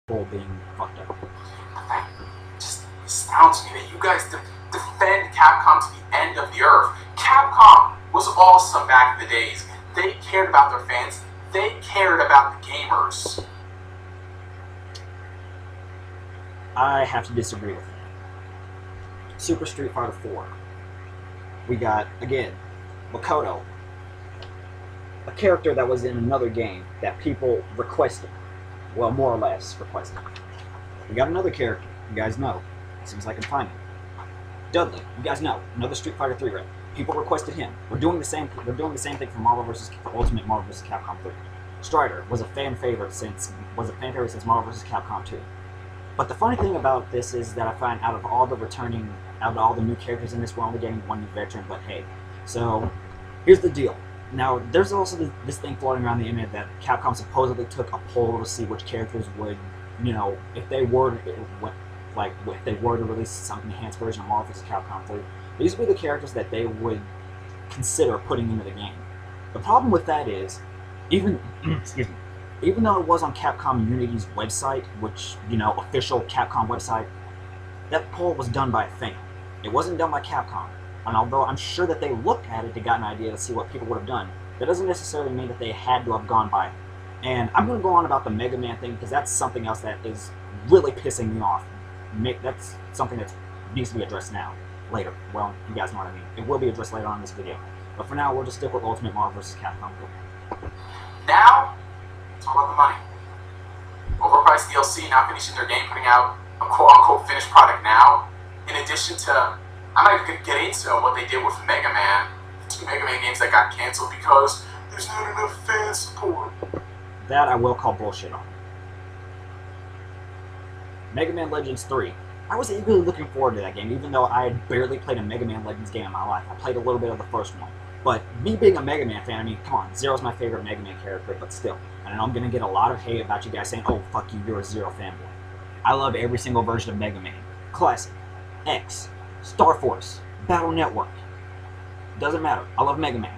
Bull being fucked up. That just astounds me that you guys defend Capcom to the end of the earth. Capcom was awesome back in the days. They cared about their fans. They cared about the gamers. I have to disagree with that. Super Street Fighter 4. We got, again, Makoto. A character that was in another game that people requested. Well, more or less requested. We got another character. You guys know. Seems like I can find him. Dudley. You guys know. Another Street Fighter 3 rep. People requested him. We're doing the same thing for Ultimate Marvel vs. Capcom 3. Strider was a fan favorite since Marvel vs. Capcom 2. But the funny thing about this is that I find out of all the new characters in this, we're only getting one new veteran, but hey. So, here's the deal. Now, there's also this thing floating around the internet that Capcom supposedly took a poll to see which characters would, if they were to release some enhanced version of Marvel vs. Capcom 3, these would be the characters that they would consider putting into the game. The problem with that is, even though it was on Capcom Unity's website, which, official Capcom website, that poll was done by a fan. It wasn't done by Capcom. And although I'm sure that they looked at it to get an idea to see what people would have done, that doesn't necessarily mean that they had to have gone by it. And I'm going to go on about the Mega Man thing because that's something else that is really pissing me off. That's something that needs to be addressed now. Later. Well, you guys know what I mean. It will be addressed later on in this video. But for now, we'll just stick with Ultimate Marvel vs. Capcom. Now, it's all about the money. Overpriced DLC, not finishing their game, putting out a quote-unquote finished product now. In addition to, I'm not even going to get into what they did with Mega Man. The 2 Mega Man games that got canceled because there's not enough fan support. That I will call bullshit on. Mega Man Legends 3. I was eagerly looking forward to that game, even though I had barely played a Mega Man Legends game in my life. I played a little bit of the first one. But me being a Mega Man fan, I mean, come on, Zero's my favorite Mega Man character, but still. And I know I'm going to get a lot of hate about you guys saying, oh, fuck you, you're a Zero fanboy. I love every single version of Mega Man. Classic, X, Star Force, Battle Network. Doesn't matter. I love Mega Man.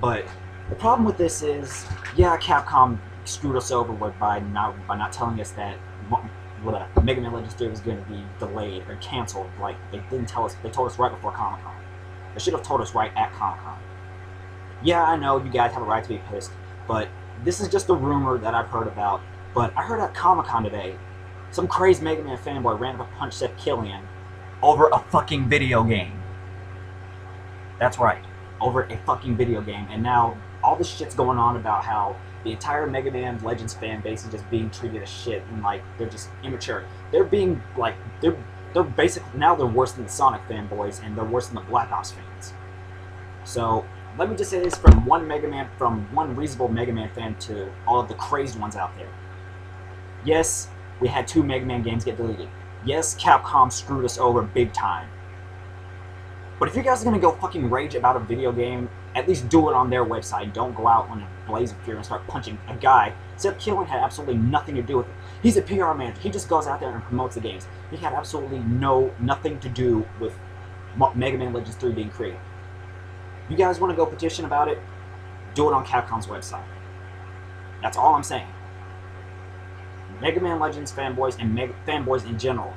But the problem with this is, yeah, Capcom screwed us over by not telling us that Mega Man Legends 3 was going to be delayed or canceled. Like, they didn't tell us. They told us right before Comic-Con. They should have told us right at Comic-Con. Yeah, I know you guys have a right to be pissed, but this is just a rumor that I've heard about. But I heard at Comic-Con today, some crazy Mega Man fanboy ran up a punch Seth Killian over a fucking video game. That's right, over a fucking video game. And now all this shit's going on about how the entire Mega Man Legends fan base is just being treated as shit and like they're just immature. They're being like they're basically now they're worse than the Sonic fanboys and they're worse than the Black Ops fans. So let me just say this from one reasonable Mega Man fan to all of the crazed ones out there. Yes, we had 2 Mega Man games get deleted. Yes, Capcom screwed us over big time. But if you guys are gonna go fucking rage about a video game, at least do it on their website. Don't go out on a blaze of fury and start punching a guy. Seth Killian had absolutely nothing to do with it. He's a PR manager. He just goes out there and promotes the games. He had absolutely nothing to do with Mega Man Legends 3 being created. You guys want to go petition about it? Do it on Capcom's website. That's all I'm saying. Mega Man Legends fanboys and fanboys in general,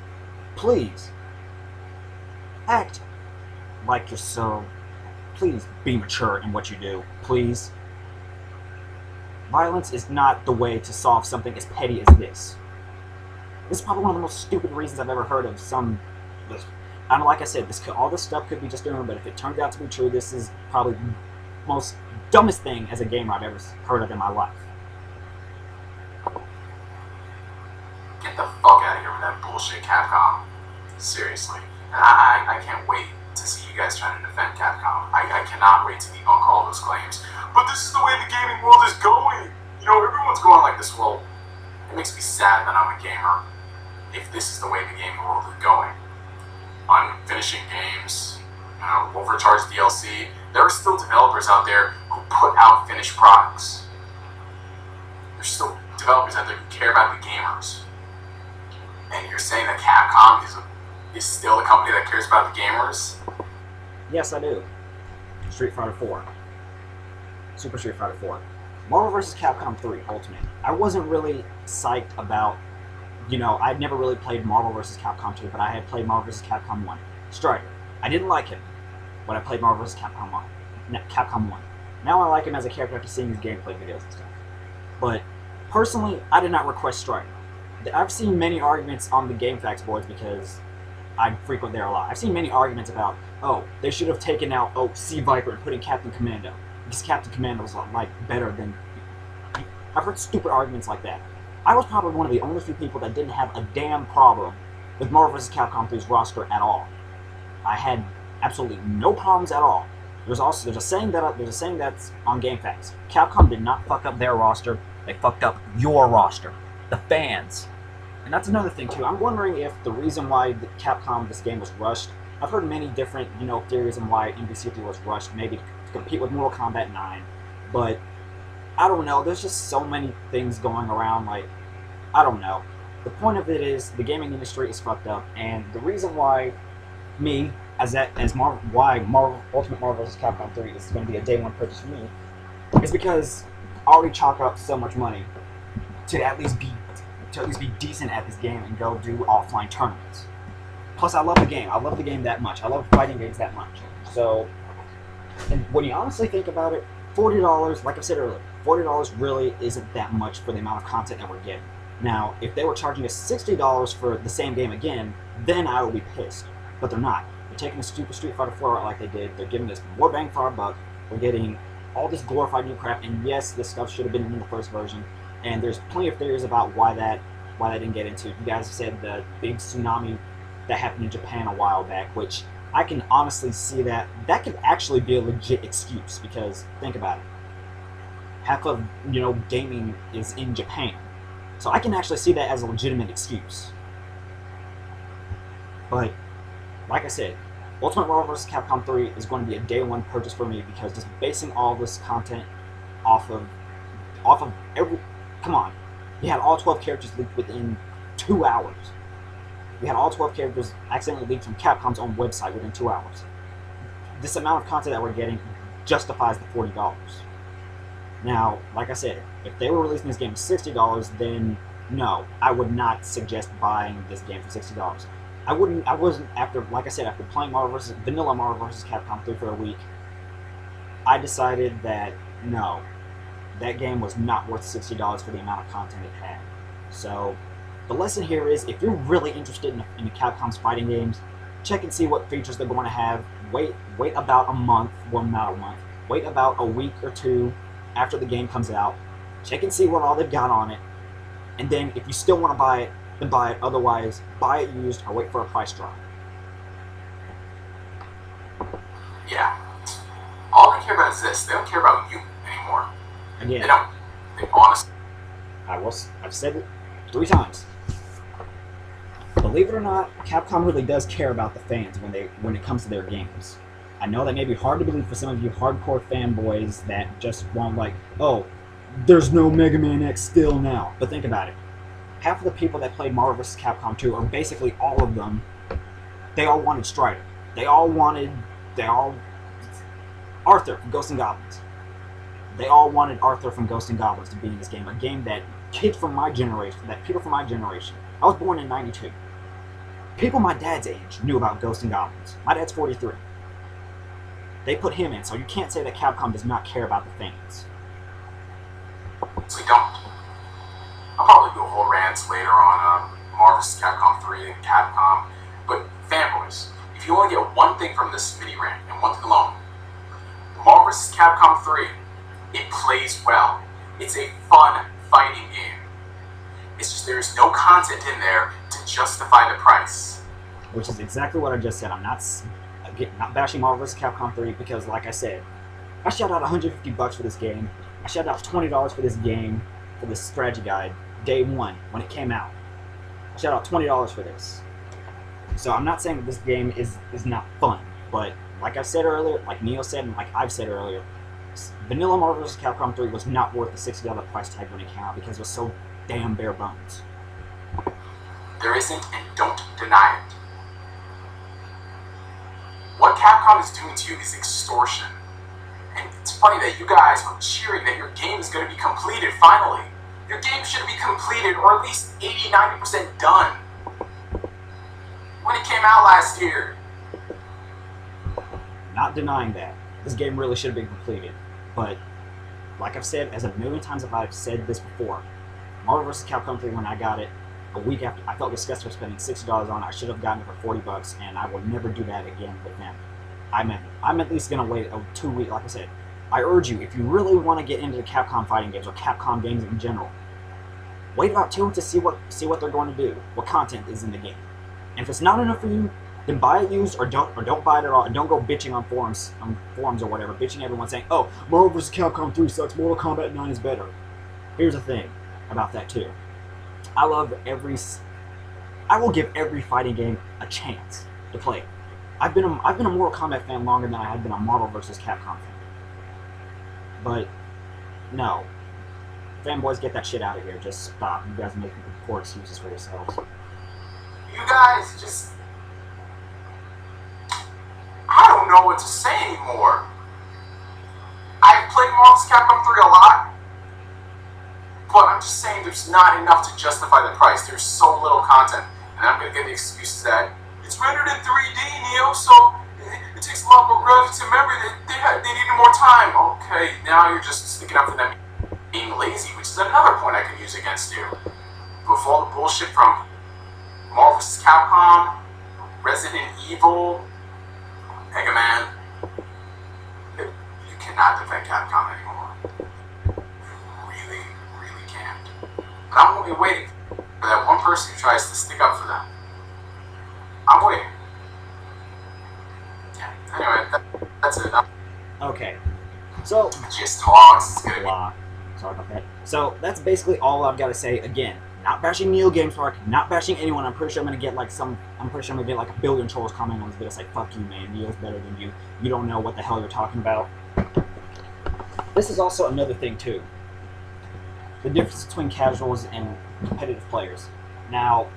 please act like yourself. Please be mature in what you do. Please. Violence is not the way to solve something as petty as this. This is probably one of the most stupid reasons I've ever heard of some. I know, like I said, all this stuff could be just rumor, but if it turns out to be true, this is probably the most dumbest thing as a gamer I've ever heard of in my life. Get the fuck out of here with that bullshit, Capcom. Seriously. And I can't wait to see you guys trying to defend Capcom. I cannot wait to debunk all those claims. But this is the way the gaming world is going. Everyone's going like this. Well, it makes me sad that I'm a gamer if this is the way the gaming world is going. On finishing games, overcharged DLC, there are still developers out there who put out finished products. There's still developers out there who care about the gamers. And you're saying that Capcom is still a company that cares about the gamers? Yes, I do. Street Fighter 4. Super Street Fighter 4. Marvel vs. Capcom 3 Ultimate. I wasn't really psyched about you know, I'd never really played Marvel vs. Capcom 2, but I had played Marvel vs. Capcom 1. Strider. I didn't like him, but I played Marvel vs. Capcom 1. Capcom 1. Now I like him as a character after seeing his gameplay videos and stuff. But personally, I did not request Strider. I've seen many arguments on the GameFAQs boards because I frequent there a lot. I've seen many arguments about, oh, they should have taken out Sea Viper and put in Captain Commando because Captain Commando was like better than. I've heard stupid arguments like that. I was probably one of the only few people that didn't have a damn problem with Marvel vs. Capcom 3's roster at all. I had absolutely no problems at all. There's a saying that's on GameFAQs. Capcom did not fuck up their roster; they fucked up your roster, the fans. And that's another thing too. I'm wondering if the reason why this game was rushed. I've heard many different theories on why MvC3 was rushed, maybe to compete with Mortal Kombat 9, but I don't know. There's just so many things going around. Like, I don't know. The point of it is the gaming industry is fucked up, and the reason why Marvel Ultimate Marvel vs. Capcom 3 is going to be a day one purchase for me is because I already chalk up so much money to at least be decent at this game and go do offline tournaments. Plus, I love the game. I love the game that much. I love fighting games that much. So, and when you honestly think about it, $40, like I said earlier, $40 really isn't that much for the amount of content that we're getting. Now, if they were charging us $60 for the same game again, then I would be pissed. But they're not. They're taking the stupid Street Fighter 4 out like they did. They're giving us more bang for our buck. We're getting all this glorified new crap, and yes, this stuff should have been in the first version. And there's plenty of theories about why that didn't get into. You guys said the big tsunami that happened in Japan a while back, which I can honestly see that could actually be a legit excuse, because think about it. Half of gaming is in Japan, so I can actually see that as a legitimate excuse. But like I said, Ultimate Marvel vs. Capcom 3 is going to be a day one purchase for me, because just basing all this content off of every. Come on, we had all 12 characters leaked within 2 hours. We had all 12 characters accidentally leaked from Capcom's own website within 2 hours. This amount of content that we're getting justifies the $40. Now, like I said, if they were releasing this game for $60, then no, I would not suggest buying this game for $60. I wasn't after playing Vanilla Marvel vs. Capcom 3 for a week, I decided that no, that game was not worth $60 for the amount of content it had. So, the lesson here is, if you're really interested in Capcom's fighting games, check and see what features they're going to have. Wait about a month, well, not a month. Wait about a week or two after the game comes out. Check and see what all they've got on it. And then, if you still want to buy it, then buy it. Otherwise, buy it used or wait for a price drop. Yeah. All they care about is this. They don't care about you anymore. Again, They don't. They honestly. I've said it 3 times. Believe it or not, Capcom really does care about the fans when it comes to their games. I know that may be hard to believe for some of you hardcore fanboys that just want oh, there's no Mega Man X still now. But think about it. Half of the people that played Marvel vs. Capcom 2, or basically all of them, they all wanted Strider. Arthur from Ghosts and Goblins. They all wanted Arthur from Ghosts and Goblins to be in this game. A game that people from my generation, I was born in '92. People my dad's age knew about Ghosts and Goblins. My dad's 43. They put him in, so you can't say that Capcom does not care about the fans. We don't. I'll probably do a whole rant later on Marvel vs. Capcom 3 and Capcom. But fanboys, if you want to get one thing from this mini rant, and one thing alone, Marvel vs. Capcom 3, it plays well. It's a fun fighting game. It's just there's no content in there to justify the price. Which is exactly what I just said. I'm not bashing Marvel vs. Capcom 3 because, like I said, I shelled out $150 for this game. I shelled out $20 for this game, for this strategy guide, day one, when it came out. I shelled out $20 for this. So I'm not saying that this game is not fun, but like I said earlier, like Neo said, and like I've said earlier, Vanilla Marvel vs. Capcom 3 was not worth the $60 price tag when it came out because it was so damn bare bones. There isn't, and don't deny it. What Capcom is doing to you is extortion. And it's funny that you guys were cheering that your game is going to be completed finally. Your game should be completed, or at least 80-90% done. When it came out last year. Not denying that. This game really should have been completed. But, like I've said, as a million times I've said this before, Marvel vs. Capcom 3, when I got it, a week after, I felt disgusted for spending $60 on it. I should have gotten it for 40 bucks, and I will never do that again with them. I'm at least going to wait 2 weeks. Like I said, I urge you, if you really want to get into the Capcom fighting games, or Capcom games in general, wait about 2 weeks to see what they're going to do, what content is in the game. And if it's not enough for you, then buy it used, or don't buy it at all, and don't go bitching on forums or whatever, bitching everyone saying, oh, Marvel vs. Capcom 3 sucks, Mortal Kombat 9 is better. Here's the thing about that too. I will give every fighting game a chance to play it. I've been a Mortal Kombat fan longer than I have been a Marvel vs. Capcom fan. But no, fanboys, get that shit out of here. Just stop. You guys are making poor excuses for yourselves. You guys just, I don't know what to say anymore. I've played Marvel vs. Capcom 3 a lot. But I'm just saying there's not enough to justify the price. There's so little content. And I'm going to get the excuses that it's rendered in 3D, Neo, so it takes a lot more graphics and memory. They needed more time. Okay, now you're just sticking up for them being lazy, which is another point I could use against you. With all the bullshit from Marvel vs. Capcom, Resident Evil, Megaman, you cannot defend Capcom anymore. But I'm only waiting for that one person who tries to stick up for them. I'm waiting. Yeah. Anyway, that's it. Okay. So, just talks. Blah. Sorry about that. So that's basically all I've got to say. Again, not bashing Neo Games Park, not bashing anyone. I'm pretty sure I'm gonna get like a billion trolls commenting on this video saying, "Fuck you, man. Neo's better than you. You don't know what the hell you're talking about." This is also another thing too. The difference between casuals and competitive players. Now,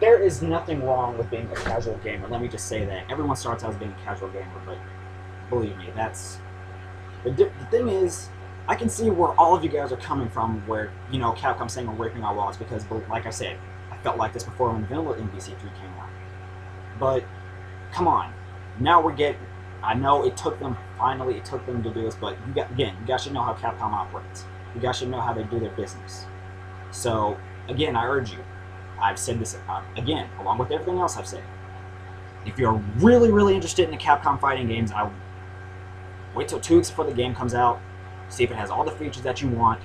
there is nothing wrong with being a casual gamer. Let me just say that. Everyone starts out as being a casual gamer, but believe me, that's... The thing is, I can see where all of you guys are coming from, where, you know, Capcom saying we're raping our laws, because, like I said, I felt like this before when vanilla MvC3 came out. But, come on. Now we're getting... I know it took them to do this, but, you guys should know how Capcom operates. You guys should know how they do their business. So, again, I urge you. I've said this, again, along with everything else I've said. If you're really, really interested in the Capcom fighting games, I'll wait till 2 weeks before the game comes out, see if it has all the features that you want,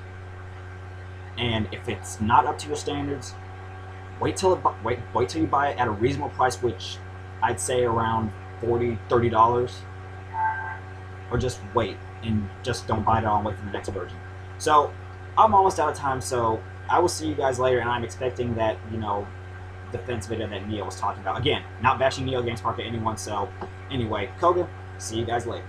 and if it's not up to your standards, wait till you buy it at a reasonable price, which I'd say around $40, $30, or just wait, and just don't buy it all and wait for the next version. So, I'm almost out of time, so I will see you guys later, and I'm expecting that, you know, defense video that Neo was talking about. Again, not bashing Neo Games Park at anyone, so anyway, Koga, see you guys later.